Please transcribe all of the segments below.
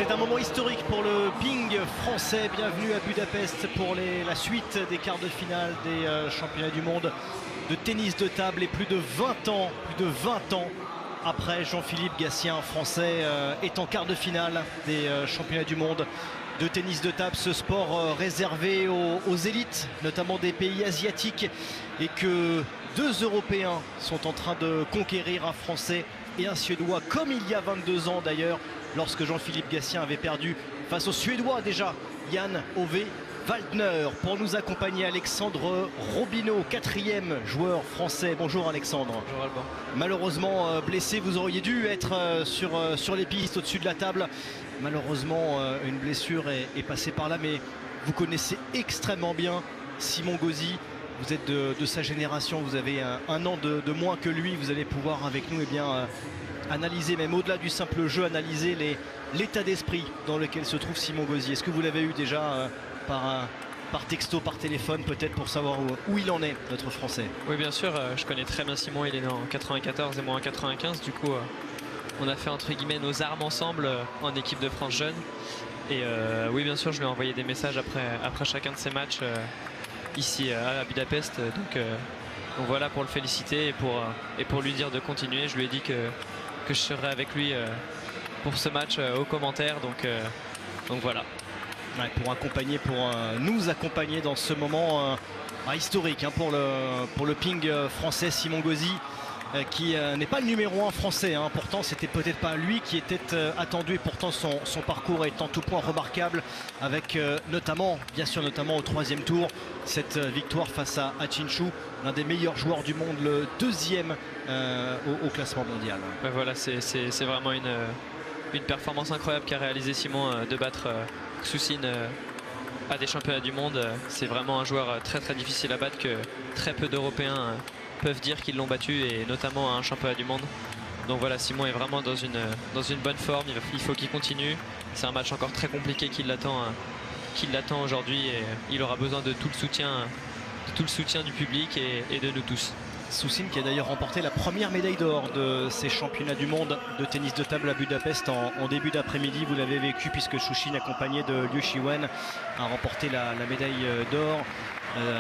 C'est un moment historique pour le ping français. Bienvenue à Budapest pour la suite des quarts de finale des championnats du monde de tennis de table. Et plus de 20 ans après, Jean-Philippe Gatien, français, est en quart de finale des championnats du monde de tennis de table. Ce sport réservé aux élites, notamment des pays asiatiques, et que deux Européens sont en train de conquérir, un Français et un Suédois, comme il y a 22 ans d'ailleurs, lorsque Jean-Philippe Gatien avait perdu face au Suédois déjà, Jan Ove Waldner. Pour nous accompagner, Alexandre Robineau, quatrième joueur français. Bonjour Alexandre. Bonjour Alban. Malheureusement blessé, vous auriez dû être sur les pistes au-dessus de la table. Malheureusement une blessure est passée par là, mais vous connaissez extrêmement bien Simon Gauzy. Vous êtes de sa génération, vous avez un an de moins que lui. Vous allez pouvoir avec nous analyser, même au-delà du simple jeu, analyser l'état d'esprit dans lequel se trouve Simon Gauzy. Est-ce que vous l'avez eu déjà par texto, par téléphone, peut-être, pour savoir où il en est, notre Français? Oui, bien sûr, je connais très bien Simon. Il est né en 94 et moi en 95. Du coup, on a fait entre guillemets nos armes ensemble en équipe de France jeune. Et oui, bien sûr, je lui ai envoyé des messages après chacun de ses matchs ici à Budapest. Donc voilà, pour le féliciter et pour lui dire de continuer. Je lui ai dit que je serai avec lui pour ce match aux commentaires. Donc voilà. Ouais, pour nous accompagner dans ce moment historique pour le ping français. Simon Gauzy qui n'est pas le numéro 1 français, pourtant c'était peut-être pas lui qui était attendu, et pourtant son parcours est en tout point remarquable, avec notamment au troisième tour cette victoire face à Chinchu, l'un des meilleurs joueurs du monde, le deuxième au classement mondial. Ouais, voilà, c'est vraiment une performance incroyable qu'a réalisé Simon, de battre Ksusin à des championnats du monde. C'est vraiment un joueur très très difficile à battre, que très peu d'Européens peuvent dire qu'ils l'ont battu, et notamment à un championnat du monde. Donc voilà, Simon est vraiment dans une bonne forme. Il faut qu'il continue. C'est un match encore très compliqué qui l'attend aujourd'hui, et il aura besoin de tout le soutien du public et de nous tous. Ksusin qui a d'ailleurs remporté la première médaille d'or de ces championnats du monde de tennis de table à Budapest en début d'après-midi. Vous l'avez vécu, puisque Ksusin, accompagné de Liu Shiwen, a remporté la médaille d'or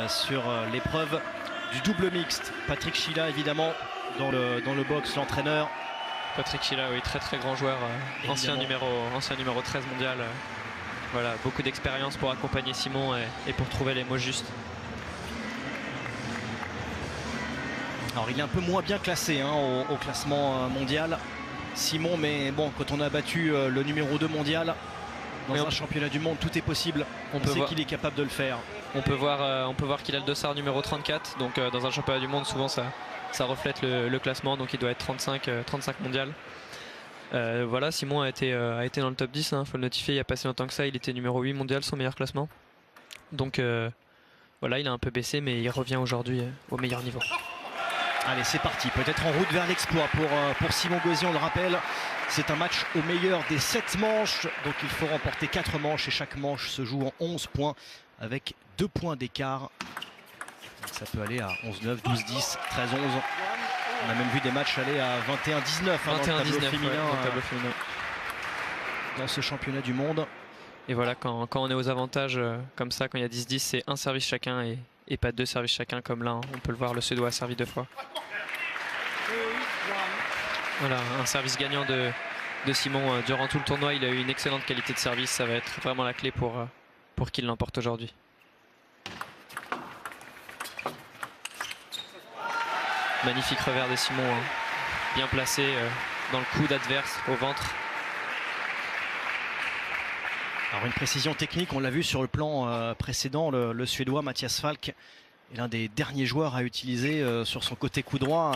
sur l'épreuve du double mixte. Patrick Chila, évidemment, dans le box, l'entraîneur. Patrick Chila, oui, très très grand joueur, ancien numéro 13 mondial. Voilà, beaucoup d'expérience pour accompagner Simon et pour trouver les mots justes. Alors il est un peu moins bien classé au classement mondial, Simon, mais bon, quand on a battu le numéro 2 mondial dans un championnat du monde, tout est possible. On sait qu'il est capable de le faire. On peut voir qu'il a le dossard numéro 34, donc dans un championnat du monde, souvent ça reflète le classement, donc il doit être 35 mondial. Voilà, Simon a été dans le top 10, faut le notifier, il n'y a pas si longtemps que ça. Il était numéro 8 mondial, son meilleur classement. Donc voilà, il a un peu baissé, mais il revient aujourd'hui au meilleur niveau. Allez, c'est parti, peut-être en route vers l'exploit pour Simon Gauzy. On le rappelle, c'est un match au meilleur des 7 manches, donc il faut remporter 4 manches, et chaque manche se joue en 11 points avec 2 points d'écart. Ça peut aller à 11-9, 12-10, 13-11. On a même vu des matchs aller à 21-19 dans le tableau féminin, dans ce championnat du monde. Et voilà, quand on est aux avantages comme ça, quand il y a 10-10, c'est un service chacun et pas 2 services chacun comme là. On peut le voir, le Suédois a servi 2 fois. Voilà, un service gagnant de Simon durant tout le tournoi. Il a eu une excellente qualité de service. Ça va être vraiment la clé pour qu'il l'emporte aujourd'hui. Magnifique revers de Simon, bien placé dans le coude adverse, au ventre. Alors une précision technique, on l'a vu sur le plan précédent, le Suédois Mattias Falk est l'un des derniers joueurs à utiliser sur son côté coup droit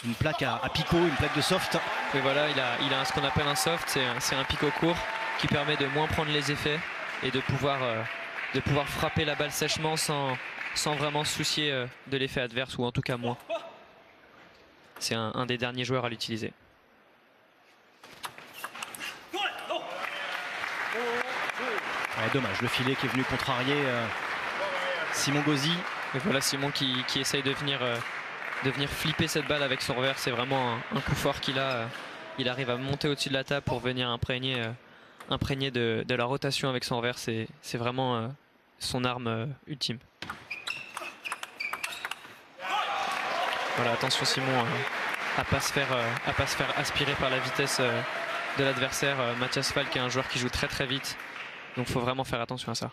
une plaque à picot, une plaque de soft. Et voilà, il a ce qu'on appelle un soft, c'est un picot court qui permet de moins prendre les effets et de pouvoir frapper la balle sèchement sans vraiment se soucier de l'effet adverse, ou en tout cas moins. C'est un des derniers joueurs à l'utiliser. Ouais, dommage, le filet qui est venu contrarier Simon Gauzy. Et voilà Simon qui essaye de venir flipper cette balle avec son revers. C'est vraiment un coup fort qu'il a. Il arrive à monter au-dessus de la table pour venir imprégner imprégné de la rotation avec son revers. C'est vraiment son arme ultime. Voilà, attention Simon à pas se faire aspirer par la vitesse de l'adversaire. Matthias Falk est un joueur qui joue très très vite, donc il faut vraiment faire attention à ça.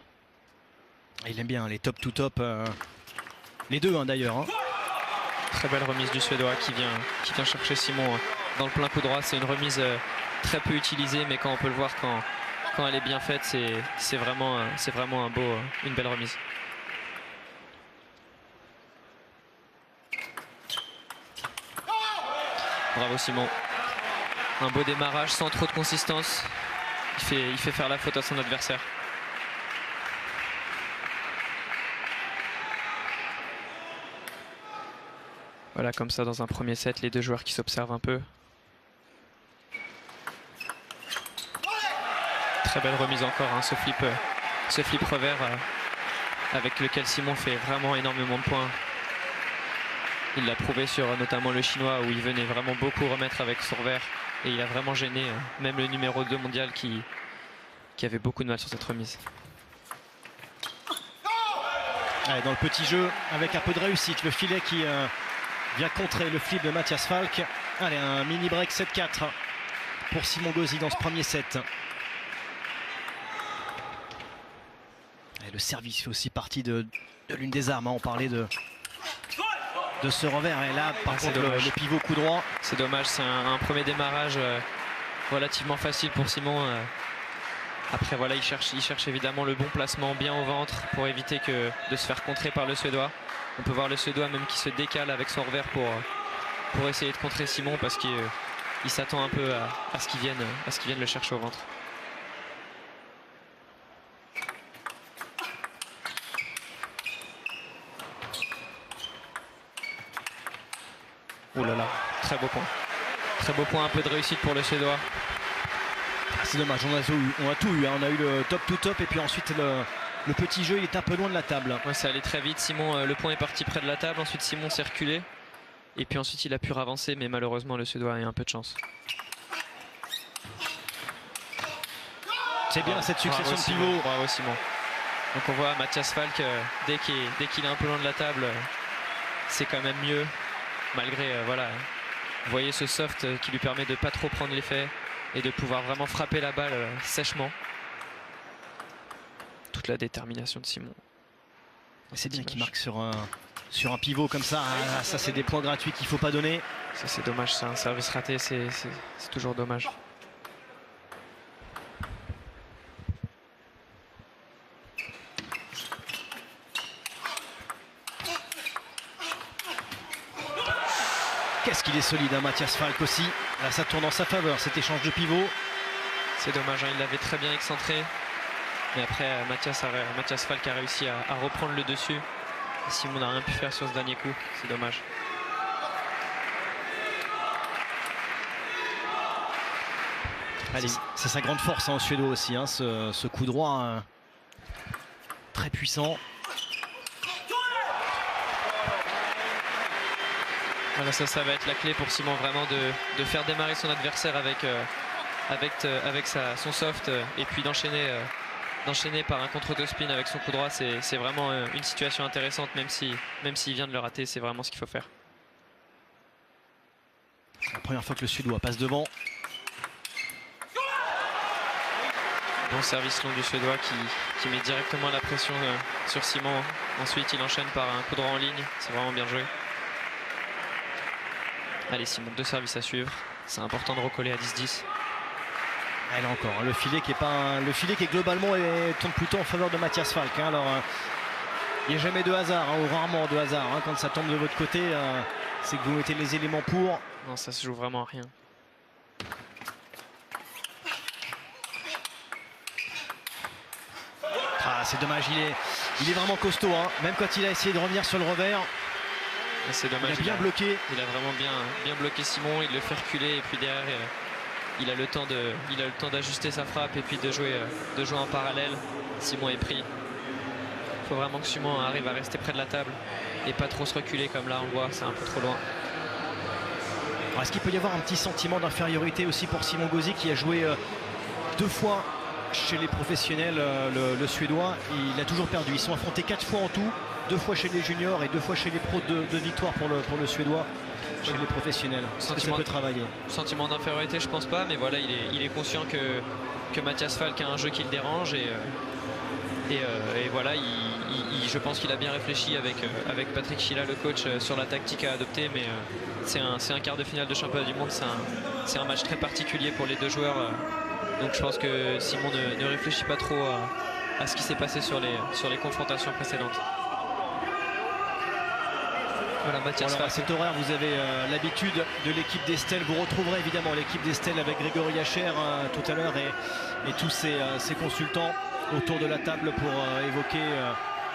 Il aime bien les top to top, les deux hein, d'ailleurs. Hein. Très belle remise du Suédois qui vient chercher Simon dans le plein coup droit. C'est une remise très peu utilisée, mais quand on peut le voir, quand elle est bien faite, c'est vraiment une belle remise. Bravo Simon. Un beau démarrage sans trop de consistance. Il fait faire la faute à son adversaire. Voilà, comme ça dans un premier set, les deux joueurs qui s'observent un peu. Très belle remise encore, hein, ce flip revers avec lequel Simon fait vraiment énormément de points. Il l'a prouvé sur notamment le chinois où il venait vraiment beaucoup remettre avec son revers et il a vraiment gêné même le numéro 2 mondial qui avait beaucoup de mal sur cette remise. Allez, dans le petit jeu avec un peu de réussite, le filet qui vient contrer le flip de Matthias Falk. Allez, un mini break 7-4 pour Simon Gauzy dans ce premier set. Et le service fait aussi partie de l'une des armes, hein. On parlait de ce revers et là par contre le pivot coup droit. C'est dommage, c'est un premier démarrage relativement facile pour Simon. Après voilà, il cherche évidemment le bon placement bien au ventre pour éviter de se faire contrer par le Suédois. On peut voir le Suédois même qui se décale avec son revers pour essayer de contrer Simon parce qu'il s'attend un peu à ce qu'il vienne le chercher au ventre. Oh là là, très beau point. Très beau point, un peu de réussite pour le Suédois. C'est dommage, on a tout eu, hein. On a eu le top to top et puis ensuite le petit jeu il est un peu loin de la table. Ouais, ça allait très vite, Simon, le point est parti près de la table, ensuite Simon s'est reculé. Et puis ensuite il a pu ravancer, mais malheureusement le Suédois a eu un peu de chance. C'est bien cette succession de pivots. Bravo Simon. Donc on voit Matthias Falk, dès qu'il est un peu loin de la table, c'est quand même mieux. Malgré, voilà, vous voyez ce soft qui lui permet de ne pas trop prendre l'effet et de pouvoir vraiment frapper la balle sèchement. Toute la détermination de Simon. C'est bien qu'il marque sur un pivot comme ça. Ah, ça c'est des points gratuits qu'il ne faut pas donner. Ça c'est dommage, c'est un service raté, c'est toujours dommage. Qu'est-ce qu'il est solide, hein, Matthias Falk aussi. Là, ça tourne en sa faveur, cet échange de pivot. C'est dommage, hein, il l'avait très bien excentré. Mais après, Matthias Falk a réussi à reprendre le dessus. Et Simon n'a rien pu faire sur ce dernier coup, c'est dommage. C'est sa grande force, hein, au Suédois aussi, hein, ce coup droit très puissant. Voilà, ça va être la clé pour Simon vraiment de faire démarrer son adversaire avec son soft et puis d'enchaîner par un contre de spin avec son coup droit. C'est vraiment une situation intéressante, même s'il vient de le rater, c'est vraiment ce qu'il faut faire. La première fois que le Suédois passe devant. Bon service long du Suédois qui met directement la pression sur Simon. Ensuite il enchaîne par un coup droit en ligne, c'est vraiment bien joué. Allez Simon, 2 services à suivre. C'est important de recoller à 10-10. Elle encore, hein, le filet qui est globalement tourne plutôt en faveur de Matthias Falk. Hein. Alors il n'y a jamais de hasard, hein, ou rarement de hasard. Hein. Quand ça tombe de votre côté, c'est que vous mettez les éléments pour. Non, ça se joue vraiment à rien. Ah, c'est dommage, il est vraiment costaud. Hein. Même quand il a essayé de revenir sur le revers. C'est dommage, il a bien bloqué. Il a vraiment bien bloqué Simon, il le fait reculer et puis derrière il a le temps d'ajuster sa frappe et puis de jouer en parallèle. Simon est pris. Il faut vraiment que Simon arrive à rester près de la table et pas trop se reculer comme là on le voit, c'est un peu trop loin. Est-ce qu'il peut y avoir un petit sentiment d'infériorité aussi pour Simon Gauzy qui a joué 2 fois chez les professionnels, le Suédois, il a toujours perdu. Ils sont affrontés 4 fois en tout, 2 fois chez les juniors et 2 fois chez les pros, de victoires pour le Suédois chez les professionnels. Ça peut travailler. Sentiment d'infériorité, je pense pas, mais voilà, il est conscient que Mathias Falk a un jeu qui le dérange et voilà, je pense qu'il a bien réfléchi avec Patrick Schilla, le coach, sur la tactique à adopter, mais c'est un quart de finale de championnat du monde, c'est un match très particulier pour les deux joueurs, donc je pense que Simon ne réfléchit pas trop à ce qui s'est passé sur les confrontations précédentes. Voilà, Mathias Falk. À cet horaire, vous avez l'habitude de l'équipe d'Estelle. Vous retrouverez évidemment l'équipe d'Estelle avec Grégory Hacher tout à l'heure et tous ses consultants autour de la table pour évoquer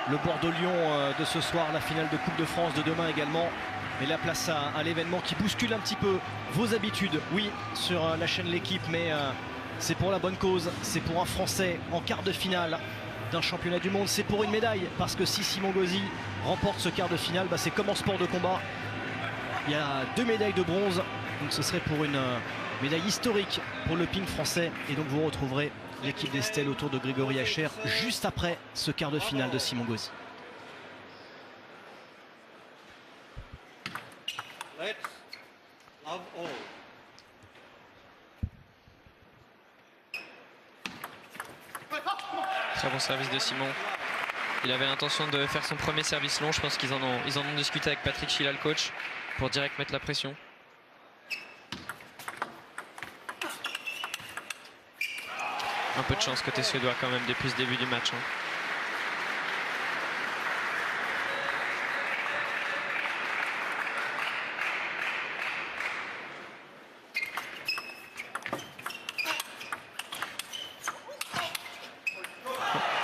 le Bordeaux-Lyon de ce soir, la finale de Coupe de France de demain également. Et la place à l'événement qui bouscule un petit peu vos habitudes, oui, sur la chaîne L'équipe, mais c'est pour la bonne cause, c'est pour un Français en quart de finale d'un championnat du monde, c'est pour une médaille, parce que si Simon Gauzy remporte ce quart de finale, c'est comme en sport de combat, il y a 2 médailles de bronze, donc ce serait pour une médaille historique pour le ping français, et donc vous retrouverez l'équipe d'Estelle autour de Grégory Hacher juste après ce quart de finale de Simon Gauzy. Let's love all. Très bon service de Simon. Il avait l'intention de faire son premier service long. Je pense qu'ils en ont discuté avec Patrick Schilla, le coach, pour direct mettre la pression. Un peu de chance côté suédois quand même depuis ce début du match.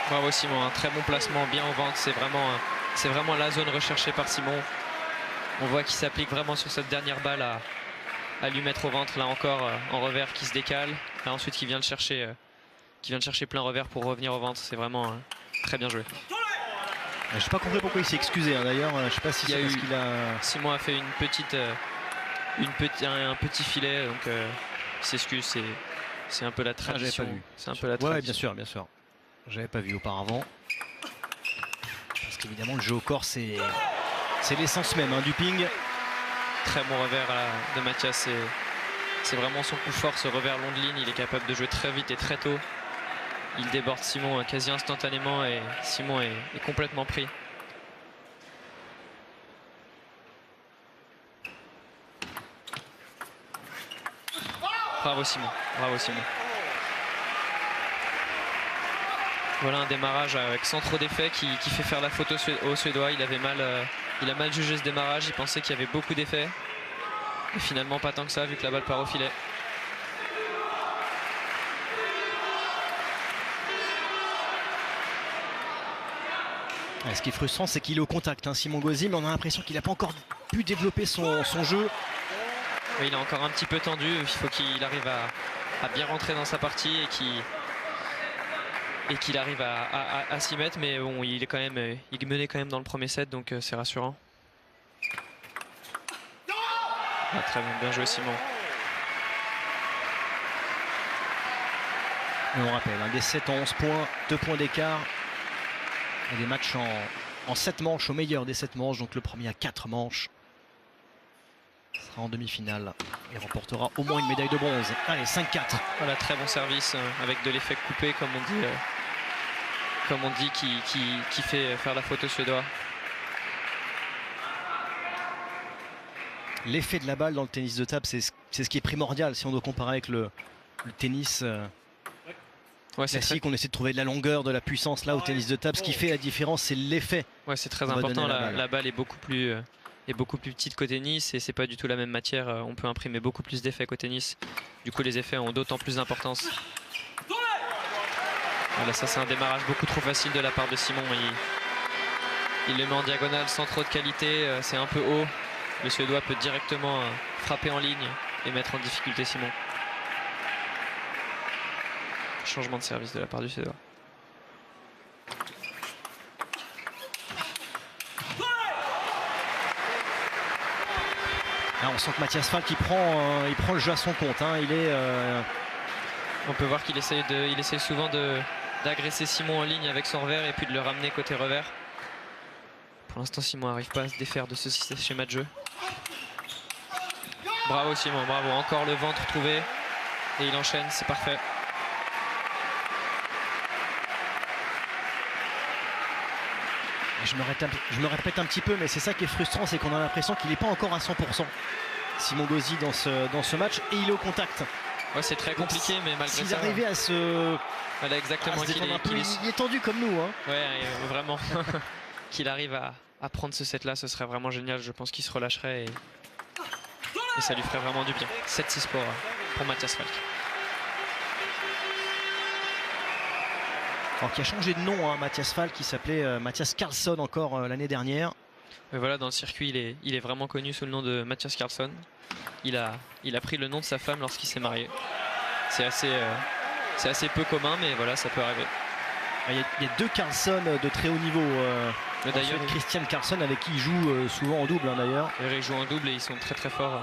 Bravo Simon, un très bon placement, bien au ventre, c'est vraiment la zone recherchée par Simon. On voit qu'il s'applique vraiment sur cette dernière balle à lui mettre au ventre, là encore en revers qui se décale, et ensuite qui vient le chercher plein revers pour revenir au ventre, c'est vraiment très bien joué. Je n'ai pas compris pourquoi il s'est excusé d'ailleurs, je ne sais pas si c'est parce qu'il a... Simon a fait un petit filet, donc il s'excuse, c'est un peu la tradition. C'est un peu la tradition. Ouais, bien sûr. J'avais pas vu auparavant. Parce qu'évidemment le jeu au corps c'est l'essence même du ping. Très bon revers de Mathias, c'est vraiment son coup fort, ce revers long de ligne. Il est capable de jouer très vite et très tôt. Il déborde Simon quasi instantanément et Simon est complètement pris. Bravo Simon, bravo Simon. Voilà un démarrage avec sans trop d'effet qui fait faire la faute au Suédois. Il a mal jugé ce démarrage, il pensait qu'il y avait beaucoup d'effets. Et finalement pas tant que ça vu que la balle part au filet. Ce qui est frustrant, c'est qu'il est au contact, Simon Gauzy, mais on a l'impression qu'il n'a pas encore pu développer son jeu. Oui, il est encore un petit peu tendu, il faut qu'il arrive à bien rentrer dans sa partie et qu'il arrive à s'y mettre, mais bon, il menait quand même dans le premier set, donc c'est rassurant. Très bien joué Simon. Et on rappelle, des 7 en 11 points, 2 points d'écart. Et des matchs en 7 manches, au meilleur des 7 manches, donc le premier à 4 manches. Sera en demi-finale et remportera au moins une médaille de bronze. Allez, 5-4. Voilà, très bon service avec de l'effet coupé, comme on dit, qui fait faire la faute au Suédois. L'effet de la balle dans le tennis de table, c'est ce qui est primordial si on doit comparer avec le tennis classique. On essaie de trouver de la longueur, de la puissance. Là, au tennis de table, ce qui fait la différence, c'est l'effet. Ouais, c'est très important. La balle est beaucoup plus petite qu'au tennis et c'est pas du tout la même matière. On peut imprimer beaucoup plus d'effets qu'au tennis. Du coup, les effets ont d'autant plus d'importance. Voilà, ça c'est un démarrage beaucoup trop facile de la part de Simon. Il le met en diagonale sans trop de qualité. C'est un peu haut. Le Suédois peut directement frapper en ligne et mettre en difficulté Simon. Changement de service de la part du Suédois. Là, on sent que Mathias Falk il prend le jeu à son compte. Il On peut voir qu'il essaye souvent d'agresser Simon en ligne avec son revers et puis de le ramener côté revers. Pour l'instant, Simon n'arrive pas à se défaire de ce schéma de jeu. Bravo Simon, bravo. Encore le ventre trouvé. Et il enchaîne, c'est parfait. Je me répète un petit peu, mais c'est ça qui est frustrant, c'est qu'on a l'impression qu'il n'est pas encore à 100%. Simon Gauzy dans ce match, et il est au contact. Ouais, c'est très compliqué, mais malgré ça... S'il arrivait à se... Voilà, exactement. Il est tendu comme nous. Hein. Ouais, vraiment. Qu'il arrive à prendre ce set-là, ce serait vraiment génial. Je pense qu'il se relâcherait et ça lui ferait vraiment du bien. 7-6 pour Matthias Falk. Alors, qui a changé de nom, hein, Matthias Falk, qui s'appelait Matthias Carlsson encore l'année dernière. Mais voilà, dans le circuit, il est vraiment connu sous le nom de Matthias Carlsson. Il a pris le nom de sa femme lorsqu'il s'est marié. C'est assez peu commun, mais voilà, ça peut arriver. Il y a deux Carlsson de très haut niveau. D'ailleurs, Christian Carlsson, avec qui il joue souvent en double, hein, d'ailleurs. Ils jouent en double et ils sont très très forts.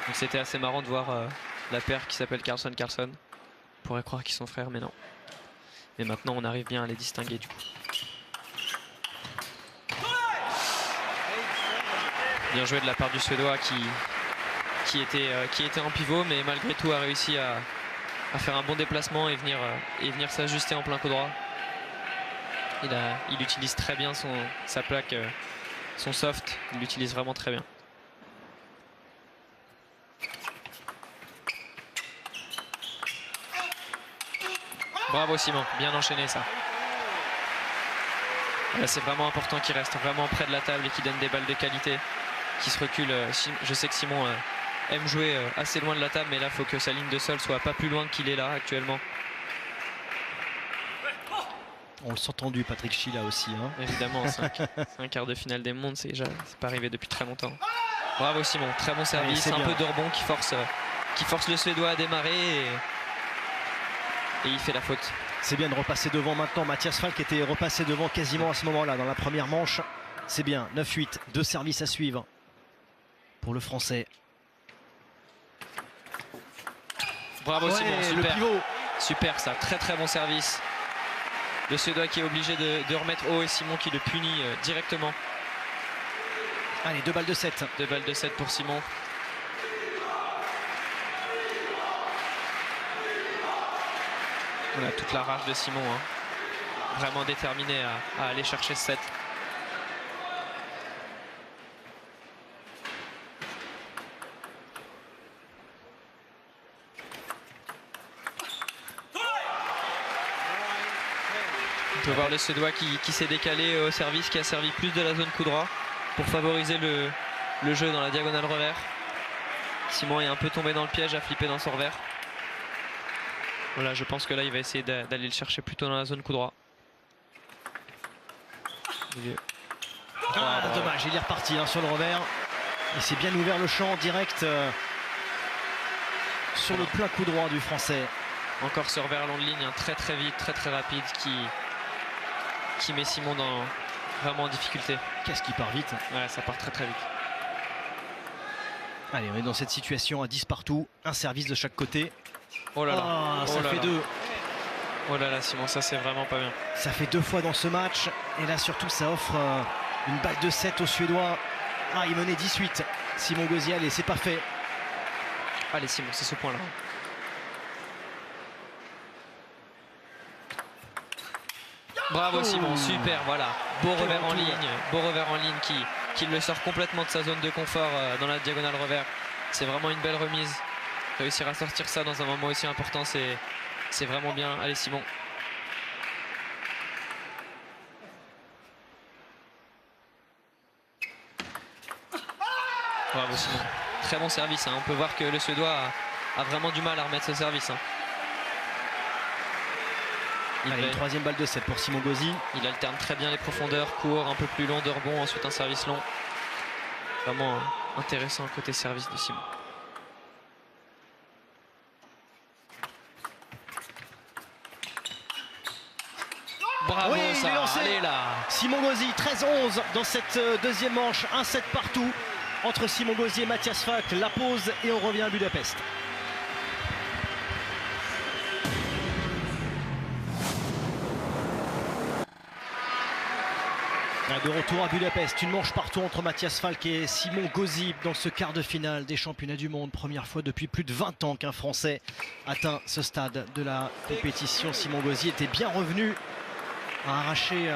Donc c'était assez marrant de voir la paire qui s'appelle Carlsson. On pourrait croire qu'ils sont frères, mais non. Mais maintenant, on arrive bien à les distinguer du coup. Bien joué de la part du Suédois qui était en pivot, mais malgré tout a réussi à faire un bon déplacement et venir s'ajuster en plein coup droit. Il utilise très bien sa plaque, son soft. Il l'utilise vraiment très bien. Bravo Simon, bien enchaîné ça. Là, c'est vraiment important qu'il reste vraiment près de la table et qu'il donne des balles de qualité, qu'il se recule. Je sais que Simon aime jouer assez loin de la table, mais là il faut que sa ligne de sol soit pas plus loin qu'il est là actuellement. On le sent tendu, Patrick Schick là aussi. Hein. Évidemment, c'est un quart de finale des mondes, c'est pas arrivé depuis très longtemps. Bravo Simon, très bon service, un peu de rebond qui force le Suédois à démarrer et il fait la faute. C'est bien de repasser devant maintenant. Matthias Falk était repassé devant quasiment à ce moment-là dans la première manche. C'est bien, 9-8, deux services à suivre pour le Français. Bravo Simon, super. Le pivot. Super ça, très très bon service. Le Suédois qui est obligé de remettre haut et Simon qui le punit directement. Allez, 2 balles de 7. 2 balles de 7 pour Simon. Voilà toute la rage de Simon. Hein. Vraiment déterminé à aller chercher ce set. On peut voir le Suédois qui s'est décalé au service, qui a servi plus de la zone coup droit pour favoriser le jeu dans la diagonale revers. Simon est un peu tombé dans le piège, a flippé dans son revers. Voilà, je pense que là il va essayer d'aller le chercher plutôt dans la zone coup droit. Dommage, il est reparti hein, sur le revers. Il s'est bien ouvert le champ direct sur le plein coup droit du Français. Encore ce revers long de ligne, hein, très très vite, très très rapide qui met Simon vraiment en difficulté. Qu'est-ce qui part vite? Ouais, ça part très très vite. Allez, on est dans cette situation à 10 partout, un service de chaque côté. Oh là là, ça fait 2. Oh là là Simon, ça c'est vraiment pas bien. Ça fait 2 fois dans ce match et là surtout ça offre une balle de 7 aux Suédois. Ah, il menait 18. Simon Gauzy, allez, c'est pas fait. Allez Simon, c'est ce point là. Bravo Simon, super, voilà. Beau revers en ligne, qui le sort complètement de sa zone de confort dans la diagonale revers. C'est vraiment une belle remise. Réussir à sortir ça dans un moment aussi important, c'est vraiment bien. Allez Simon. Bravo Simon. Très bon service, hein. On peut voir que le Suédois a vraiment du mal à remettre ce service. Hein. Allez, une troisième balle de 7 pour Simon Gauzy. Il alterne très bien les profondeurs, court, un peu plus long de rebond, ensuite un service long. Vraiment intéressant côté service de Simon. Bravo, oui, ça, allez là. Simon Gauzy, 13-11 dans cette deuxième manche, un set partout entre Simon Gauzy et Matthias Falk. La pause et on revient à Budapest. De retour à Budapest, une manche partout entre Matthias Falk et Simon Gauzy dans ce quart de finale des championnats du monde. Première fois depuis plus de 20 ans qu'un Français atteint ce stade de la compétition. Simon Gauzy était bien revenu à arracher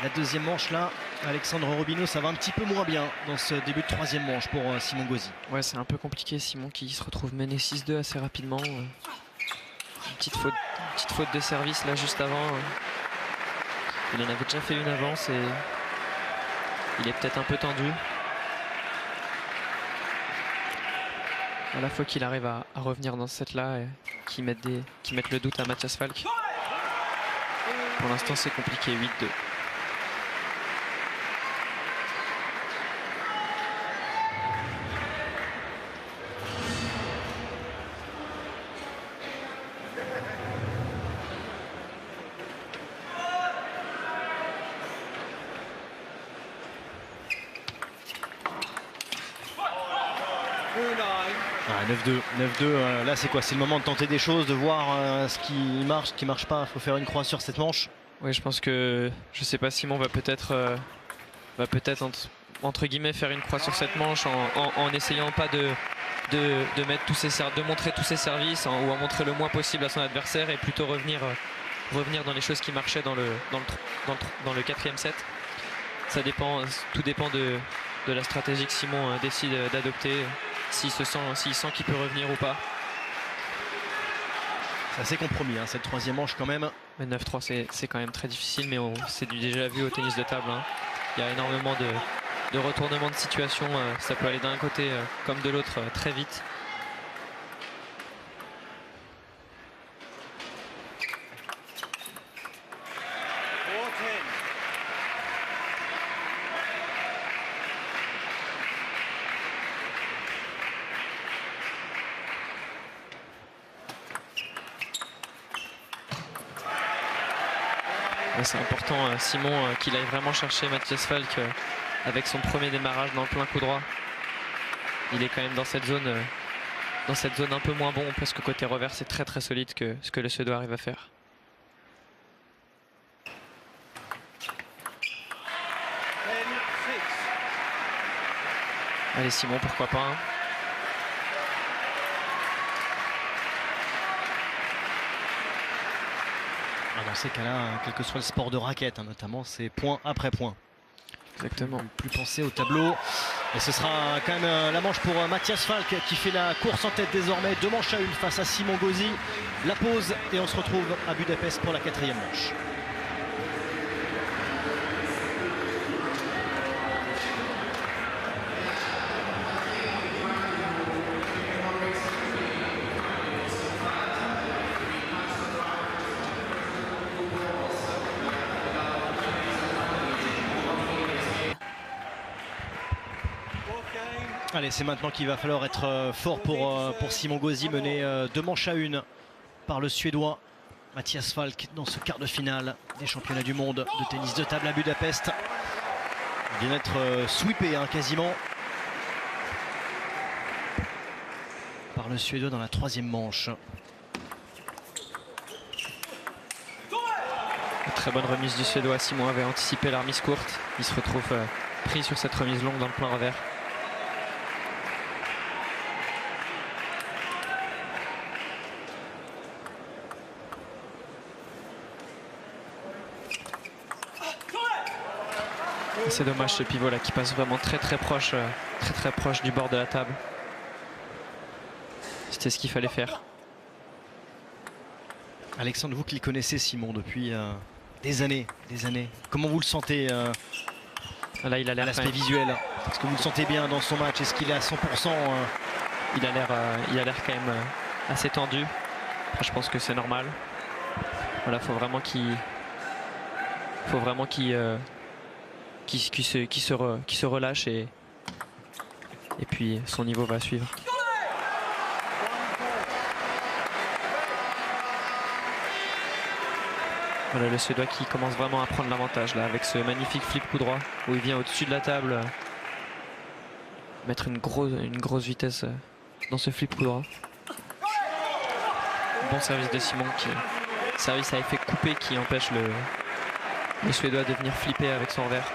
la deuxième manche là. Alexandre Robineau, ça va un petit peu moins bien dans ce début de troisième manche pour Simon Gauzy. Ouais, c'est un peu compliqué. Simon qui se retrouve mené 6-2 assez rapidement. Une petite faute de service là juste avant. Il en avait déjà fait une avance et il est peut-être un peu tendu. À la fois qu'il arrive à revenir dans ce set-là et qu'il mette le doute à Matthias Falk. Pour l'instant, c'est compliqué, 8-2. Ah, 9-2, là c'est quoi? C'est le moment de tenter des choses, de voir ce qui marche, ce qui marche pas. Il faut faire une croix sur cette manche. Oui, je pense que, je sais pas, Simon va peut-être entre guillemets faire une croix sur cette manche en essayant pas de mettre de montrer tous ses services ou en montrer le moins possible à son adversaire et plutôt revenir dans les choses qui marchaient dans le quatrième set. Tout dépend de la stratégie que Simon décide d'adopter, s'il sent qu'il peut revenir ou pas. C'est assez compromis cette troisième manche quand même. Mais 9-3 c'est quand même très difficile, mais c'est déjà vu au tennis de table. Il y a énormément de retournements de situation, ça peut aller d'un côté comme de l'autre très vite. C'est important, Simon, qu'il aille vraiment chercher Matthias Falk avec son premier démarrage dans le plein coup droit. Il est quand même dans cette zone un peu moins bon parce que côté revers c'est très très solide ce que le Suédois arrive à faire. Allez Simon, pourquoi pas Dans ces cas-là, quel que soit le sport de raquette, notamment, c'est point après point. Exactement. Plus penser au tableau. Et ce sera quand même la manche pour Matthias Falk qui fait la course en tête désormais. 2 manches à 1 face à Simon Gauzy. La pause et on se retrouve à Budapest pour la 4e manche. Allez, c'est maintenant qu'il va falloir être fort pour Simon Gauzy, mené 2 manches à 1 par le Suédois Matthias Falk dans ce quart de finale des championnats du monde de tennis de table à Budapest. Il vient d'être sweepé quasiment par le Suédois dans la 3e manche. Très bonne remise du Suédois. Simon avait anticipé la remise courte. Il se retrouve pris sur cette remise longue dans le plein revers. C'est dommage ce pivot là qui passe vraiment très proche du bord de la table. C'était ce qu'il fallait faire. Alexandre, vous qui le connaissez Simon depuis des années. Comment vous le sentez là, il a l'air l'aspect visuel? Est-ce que vous le sentez bien dans son match? Est-ce qu'il est à 100%? Il a l'air quand même assez tendu. Après, je pense que c'est normal. Voilà, faut vraiment qu'il se relâche et puis son niveau va suivre. Voilà le Suédois qui commence vraiment à prendre l'avantage là avec ce magnifique flip coup droit où il vient au-dessus de la table mettre une grosse vitesse dans ce flip coup droit. Bon service de Simon, service à effet coupé qui empêche le Suédois de venir flipper avec son revers.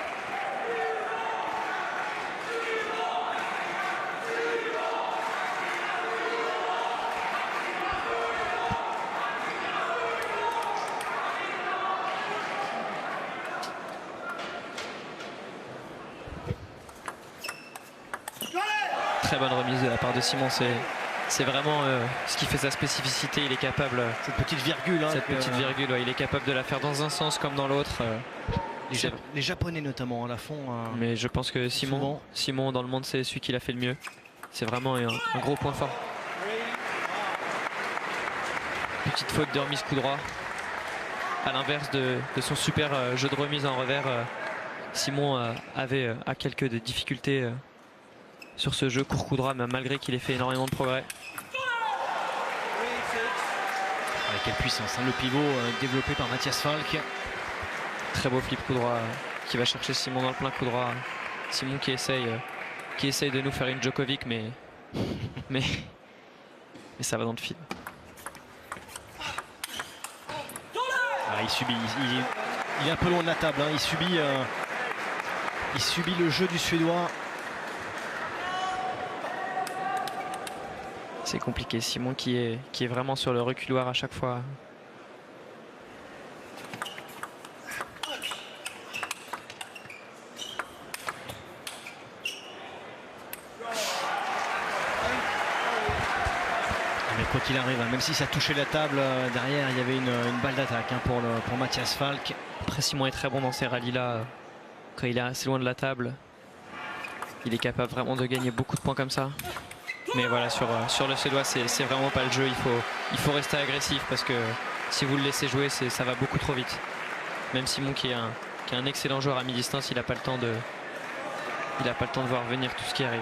très bonne remise de la part de Simon. C'est vraiment ce qui fait sa spécificité. Il est capable. Cette petite virgule. Hein, cette petite virgule, ouais, il est capable de la faire dans un sens comme dans l'autre. Les Japonais notamment à la fond. Mais je pense que Simon dans le monde, c'est celui qui l'a fait le mieux. C'est vraiment un gros point fort. Petite faute de remise coup droit. À l'inverse de son super jeu de remise en revers, Simon avait quelques difficultés sur ce jeu court coup droit, mais malgré qu'il ait fait énormément de progrès. Avec quelle puissance, hein, le pivot développé par Matthias Falk. Très beau flip coup droit qui va chercher Simon dans le plein coup droit. Simon qui essaye de nous faire une Djokovic, mais ça va dans le fil. Ah, il subit, il est un peu loin de la table, hein. Il subit le jeu du Suédois. C'est compliqué, Simon qui est vraiment sur le reculoir à chaque fois. Mais quoi qu'il arrive, même si ça touchait la table, derrière il y avait une balle d'attaque, hein, pour Matthias Falk. Après, Simon est très bon dans ces rallyes là. Quand il est assez loin de la table, il est capable vraiment de gagner beaucoup de points comme ça. Mais voilà, sur le Suédois, c'est vraiment pas le jeu. Il faut rester agressif parce que si vous le laissez jouer, ça va beaucoup trop vite. Même Simon qui est un excellent joueur à mi-distance, il n'a pas le temps de voir venir tout ce qui arrive.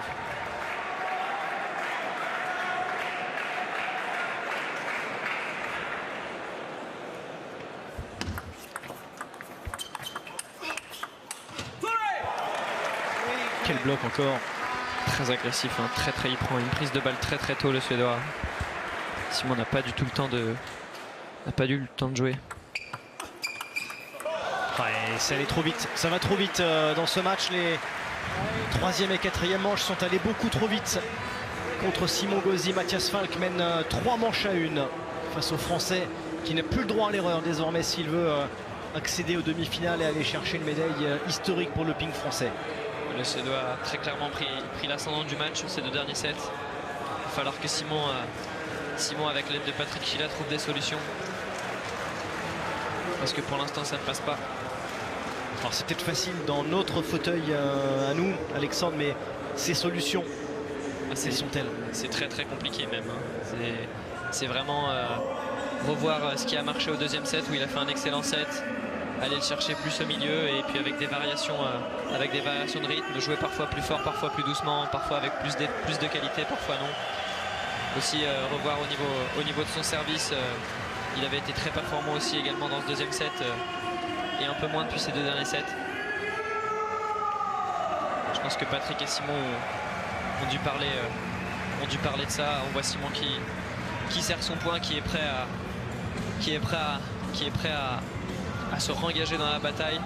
Quel bloc encore. Très agressif, hein, il prend une prise de balle très tôt, le Suédois. Simon n'a pas du tout le temps de jouer. Ouais, ça allait trop vite, ça va trop vite dans ce match. Les 3e et 4e manches sont allées beaucoup trop vite contre Simon Gauzy. Matthias Falk mène 3 manches à 1 face aux Français, qui n'a plus le droit à l'erreur désormais s'il veut accéder aux demi-finales et aller chercher une médaille historique pour le ping français. Le Suédois a très clairement pris l'ascendant du match sur ces 2 derniers sets. Il va falloir que Simon, avec l'aide de Patrick Chila, trouve des solutions. Parce que pour l'instant, ça ne passe pas. Alors c'est peut-être facile dans notre fauteuil à nous, Alexandre, mais ces solutions, quelles sont-elles? C'est très compliqué même. Hein. C'est vraiment revoir ce qui a marché au 2e set où il a fait un excellent set. Aller le chercher plus au milieu et puis avec des variations de rythme, jouer parfois plus fort, parfois plus doucement, parfois avec plus de qualité, parfois non. Aussi revoir au niveau de son service, il avait été très performant aussi également dans ce 2e set et un peu moins depuis ces 2 derniers sets. Je pense que Patrick et Simon ont dû parler de ça. On voit Simon qui serre son point, qui est prêt à se rengager dans la bataille.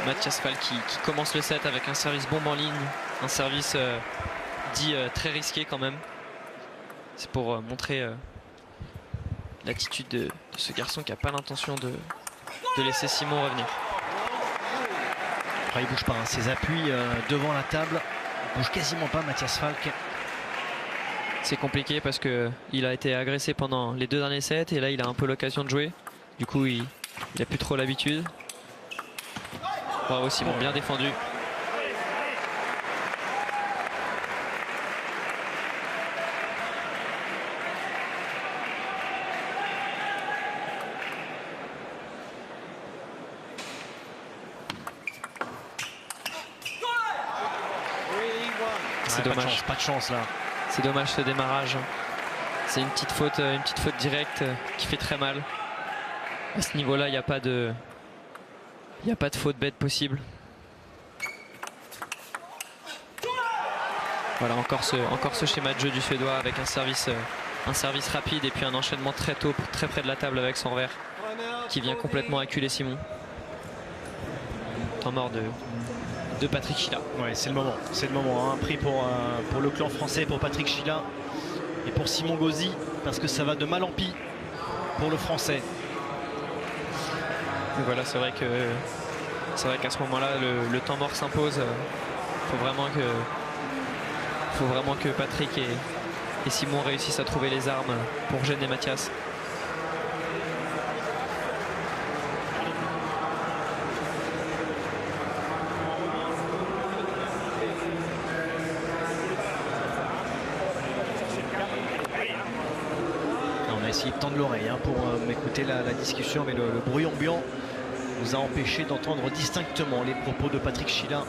Matthias Falk qui commence le set avec un service bombe en ligne, un service dit très risqué quand même. C'est pour montrer l'attitude de ce garçon qui n'a pas l'intention de laisser Simon revenir. Il ne bouge pas, hein. Ses appuis devant la table, il ne bouge quasiment pas, Matthias Falk. C'est compliqué parce qu'il a été agressé pendant les 2 derniers sets et là il a un peu l'occasion de jouer. Du coup il n'a plus trop l'habitude. Bravo Simon, bien défendu. C'est dommage. Pas de chance là. C'est dommage ce démarrage. C'est une petite faute directe qui fait très mal. À ce niveau-là, il n'y a pas de faute bête possible. Voilà, encore ce schéma de jeu du Suédois avec un service rapide et puis un enchaînement très tôt, très près de la table avec son revers qui vient complètement acculer Simon. temps mort de Patrick Chila. Ouais, c'est le moment. C'est le moment. Un prix pour le clan français, pour Patrick Chila et pour Simon Gauzy, parce que ça va de mal en pis pour le français. Et voilà, c'est vrai qu'à ce moment-là, le temps mort s'impose. Faut vraiment que Patrick et Simon réussissent à trouver les armes pour gêner Mathias. On a essayé de tendre l'oreille pour écouter la discussion, mais le bruit ambiant nous a empêché d'entendre distinctement les propos de Patrick Chila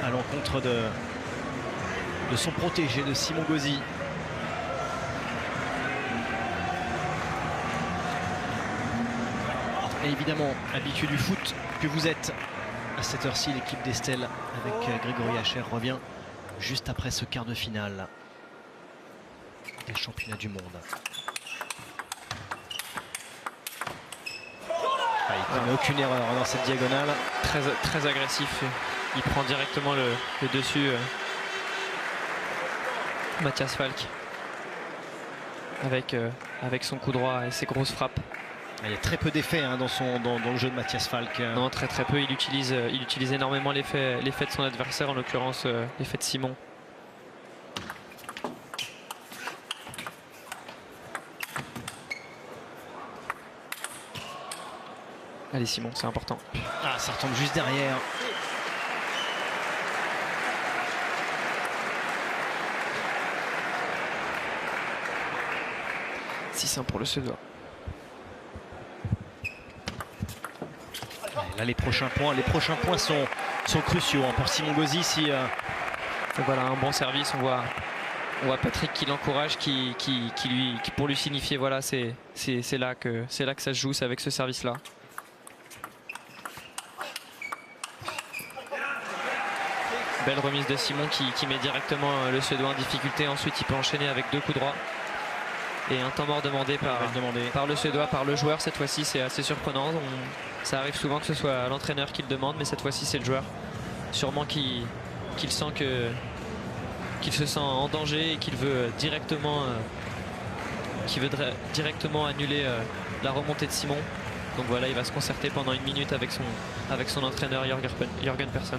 à l'encontre de son protégé, de Simon Gauzy. Et évidemment, habitué du foot que vous êtes, à cette heure-ci, l'équipe d'Estelle avec Grégory Hacher revient juste après ce quart de finale des championnats du monde. Il ne commet aucune erreur dans cette diagonale. Très agressif. Il prend directement le dessus. Mathias Falk avec son coup droit et ses grosses frappes. Il y a très peu d'effets dans le jeu de Mathias Falk. Non, très peu. Il utilise énormément l'effet de son adversaire, en l'occurrence l'effet de Simon. Allez Simon, c'est important. Ah, ça retombe juste derrière. Pour le Suédois. Là, les prochains points sont cruciaux pour Simon Gauzy. Si voilà un bon service, on voit Patrick qui l'encourage, qui pour lui signifier voilà, c'est là que ça se joue, c'est avec ce service là. Belle remise de Simon qui met directement le Suédois en difficulté. Ensuite il peut enchaîner avec 2 coups droits. Et un temps mort demandé par le Suédois, par le joueur. Cette fois-ci, c'est assez surprenant. Ça arrive souvent que ce soit l'entraîneur qui le demande, mais cette fois-ci, c'est le joueur. Sûrement qu'il sent qu'il se sent en danger et qu'il veut directement annuler la remontée de Simon. Donc voilà, il va se concerter pendant 1 minute avec son entraîneur Jørgen Persson.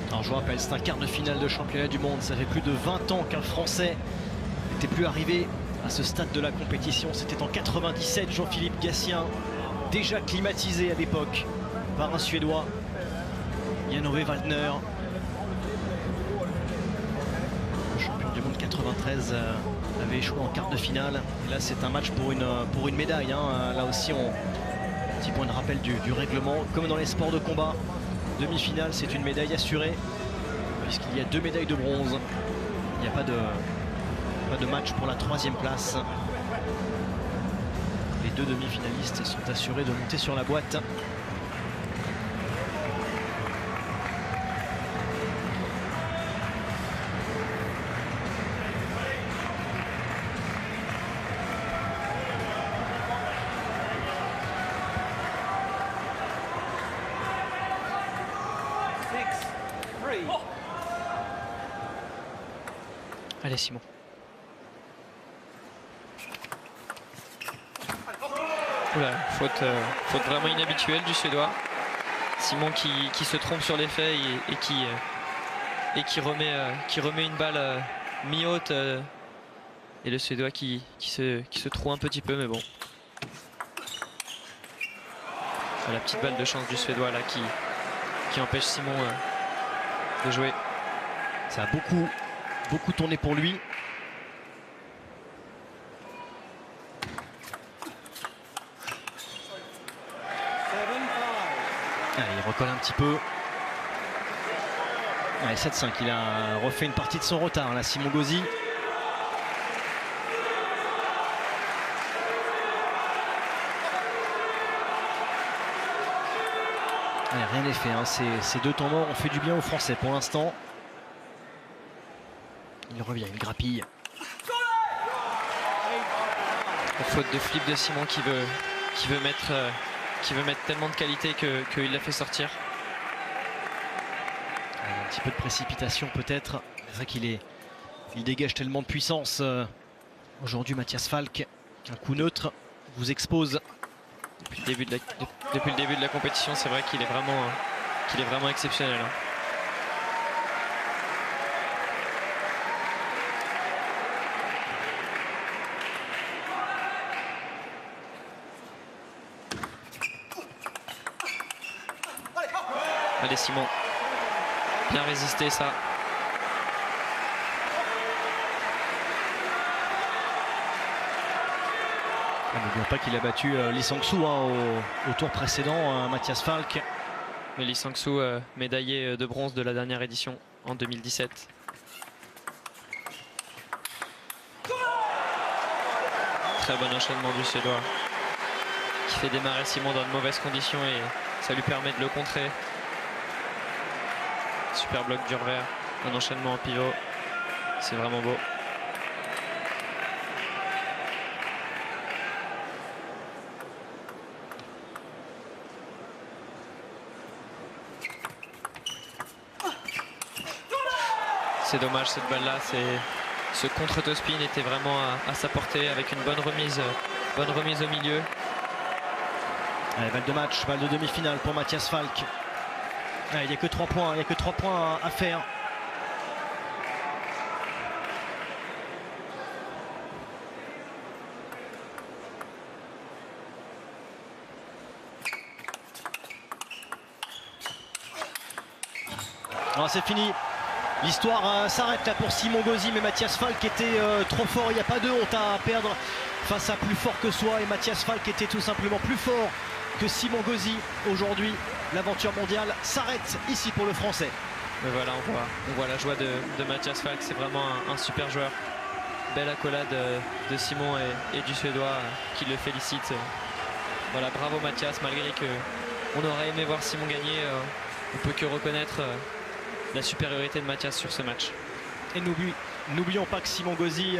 Alors je vous rappelle, c'est un quart de finale de championnat du monde. Ça fait plus de 20 ans qu'un Français n'était plus arrivé à ce stade de la compétition. C'était en 97, Jean-Philippe Gatien, déjà climatisé à l'époque par un Suédois, Jan-Ove Waldner. Le champion du monde 93 avait échoué en quart de finale. Et là, c'est un match pour une médaille. Là aussi, petit point de rappel du règlement. Comme dans les sports de combat, demi-finale, c'est une médaille assurée, puisqu'il y a 2 médailles de bronze. Il n'y a pas de match pour la 3e place. Les 2 demi-finalistes sont assurés de monter sur la boîte. Allez Simon. Oula, faute vraiment inhabituelle du Suédois. Simon qui se trompe sur les faits et qui remet une balle mi-haute. Et le Suédois qui se trouve un petit peu, mais bon. La petite balle de chance du Suédois là qui empêche Simon de jouer. Ça a beaucoup tourné pour lui. Allez, il recolle un petit peu. Allez, 7-5, il a refait une partie de son retard là, Simon Gauzy. Allez, rien n'est fait, ces 2 temps morts ont fait du bien aux Français pour l'instant. Il revient, il grappille. Faute de flip de Simon qui veut mettre qui veut mettre tellement de qualité qu'il l'a fait sortir. Un petit peu de précipitation peut-être. C'est vrai il dégage tellement de puissance. Aujourd'hui, Matthias Falk, un coup neutre, vous expose. Depuis le début de la compétition, c'est vrai qu'il est vraiment exceptionnel. Hein. Allez Simon, bien résisté ça. N'oublions pas qu'il a battu Lee Sang-soo au tour précédent, Matthias Falk. Mais Lee Sang-soo, médaillé de bronze de la dernière édition en 2017. Très bon enchaînement du Suédois qui fait démarrer Simon dans de mauvaises conditions et ça lui permet de le contrer. Super bloc du revers, un enchaînement en pivot, c'est vraiment beau. C'est dommage cette balle-là, ce contre-topspin était vraiment à sa portée avec une bonne remise au milieu. Allez, balle de match, balle de demi-finale pour Matthias Falk. Il n'y a que 3 points, il n'y a que 3 points à faire. C'est fini. L'histoire s'arrête là pour Simon Gauzy, mais Matthias Falk était trop fort. Il n'y a pas de honte à perdre face à plus fort que soi. Et Matthias Falk était tout simplement plus fort que Simon Gauzy. Aujourd'hui, l'aventure mondiale s'arrête ici pour le Français. Mais voilà, on voit la joie de Matthias Falk. C'est vraiment un super joueur. Belle accolade de Simon et du Suédois qui le félicite. Voilà, bravo Matthias, malgré qu'on aurait aimé voir Simon gagner. On peut que reconnaître la supériorité de Matthias sur ce match. Et n'oublions pas que Simon Gauzy,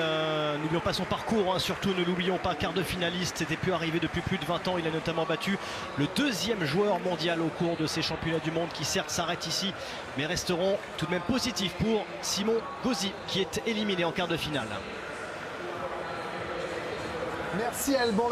n'oublions pas son parcours, hein, surtout ne l'oublions pas, quart de finaliste, c'était plus arrivé depuis plus de 20 ans. Il a notamment battu le 2e joueur mondial au cours de ces championnats du monde qui certes s'arrêtent ici, mais resteront tout de même positifs pour Simon Gauzy qui est éliminé en quart de finale. Merci Alban.